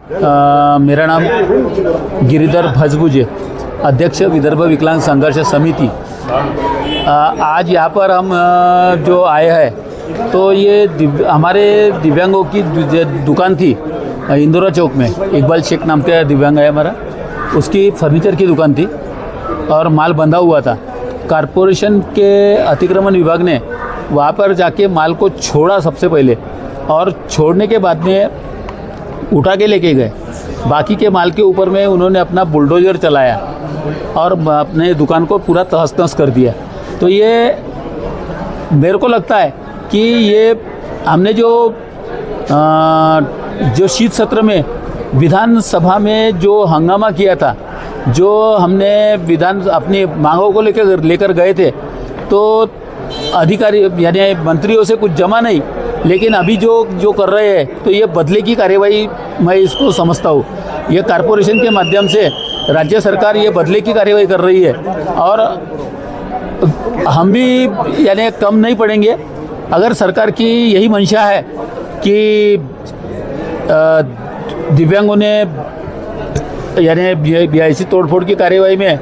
मेरा नाम गिरिधर भजबुजे, अध्यक्ष विदर्भ विकलांग संघर्ष समिति। आज यहाँ पर हम जो आए हैं तो ये हमारे दिव्यांगों की दुकान थी इंदौरा चौक में। इकबाल शेख नाम का दिव्यांग है हमारा, उसकी फर्नीचर की दुकान थी और माल बंधा हुआ था। कारपोरेशन के अतिक्रमण विभाग ने वहाँ पर जाके माल को छोड़ा सबसे पहले, और छोड़ने के बाद में उठा के लेके गए। बाकी के माल के ऊपर में उन्होंने अपना बुलडोजर चलाया और अपने दुकान को पूरा तहस नहस कर दिया। तो ये मेरे को लगता है कि ये हमने जो शीत सत्र में विधानसभा में जो हंगामा किया था, जो हमने अपनी मांगों को लेकर गए थे, तो अधिकारी यानी मंत्रियों से कुछ जमा नहीं, लेकिन अभी जो कर रहे हैं तो ये बदले की कार्यवाही मैं इसको समझता हूँ। ये कारपोरेशन के माध्यम से राज्य सरकार ये बदले की कार्यवाही कर रही है और हम भी यानी कम नहीं पड़ेंगे। अगर सरकार की यही मंशा है कि दिव्यांगों ने यानी ऐसी तोड़फोड़ की कार्यवाही में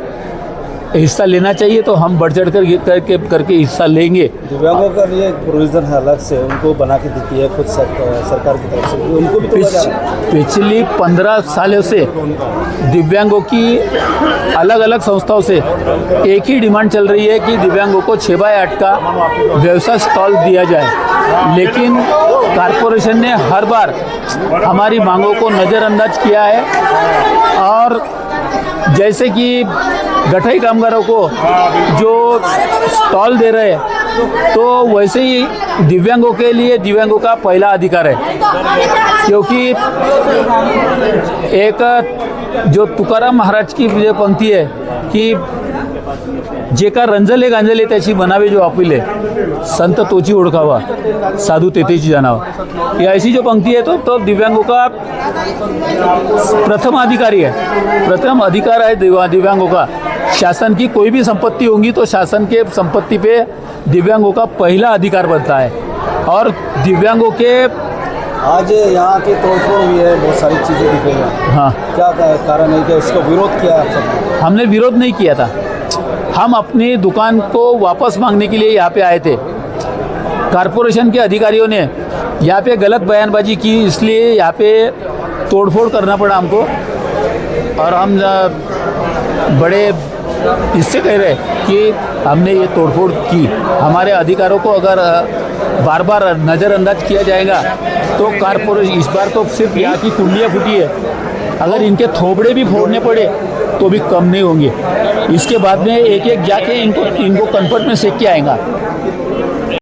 हिस्सा लेना चाहिए तो हम बढ़ चढ़ करके हिस्सा लेंगे। दिव्यांगों का लिए प्रोविज़न है अलग से, उनको बना के देती है खुद सरकार की तरफ से, उनको भी पिछली 15 सालों से दिव्यांगों की अलग अलग संस्थाओं से एक ही डिमांड चल रही है कि दिव्यांगों को 6x8 का व्यवसाय स्टॉल दिया जाए, लेकिन कारपोरेशन ने हर बार हमारी मांगों को नज़रअंदाज किया है। और जैसे कि गठाई कामगारों को जो स्टॉल दे रहे हैं, तो वैसे ही दिव्यांगों के लिए दिव्यांगों का पहला अधिकार है, क्योंकि एक जो तुकाराम महाराज की जो पंक्ति है कि जेका रंजले गांजले त्याची बनावे जो आपुले, संत तोची ओळखावा, साधू तेथेची जाणावा। ये ऐसी जो पंक्ति है तो दिव्यांगों का प्रथम अधिकारी है, प्रथम अधिकार है दिव्यांगों का। शासन की कोई भी संपत्ति होगी तो शासन के संपत्ति पे दिव्यांगों का पहला अधिकार बनता है। और दिव्यांगों के आज यहाँ की तोड़फोड़ हुई है, बहुत सारी चीज़ें दिख रही हैं। हाँ, क्या कारण है कि इसको विरोध किया आपने? हमने विरोध नहीं किया था, हम अपनी दुकान को वापस मांगने के लिए यहाँ पे आए थे। कारपोरेशन के अधिकारियों ने यहाँ पे गलत बयानबाजी की, इसलिए यहाँ पे तोड़फोड़ करना पड़ा हमको। और हम बड़े इससे कह रहे कि हमने ये तोड़फोड़ की। हमारे अधिकारों को अगर बार बार नज़रअंदाज किया जाएगा तो कारपोरेशन, इस बार तो सिर्फ यहाँ की कुंडियाँ फूटी है, अगर इनके थोबड़े भी फोड़ने पड़े तो भी कम नहीं होंगे। इसके बाद में एक एक जाके इनको कन्फर्ट में सेक के आएगा।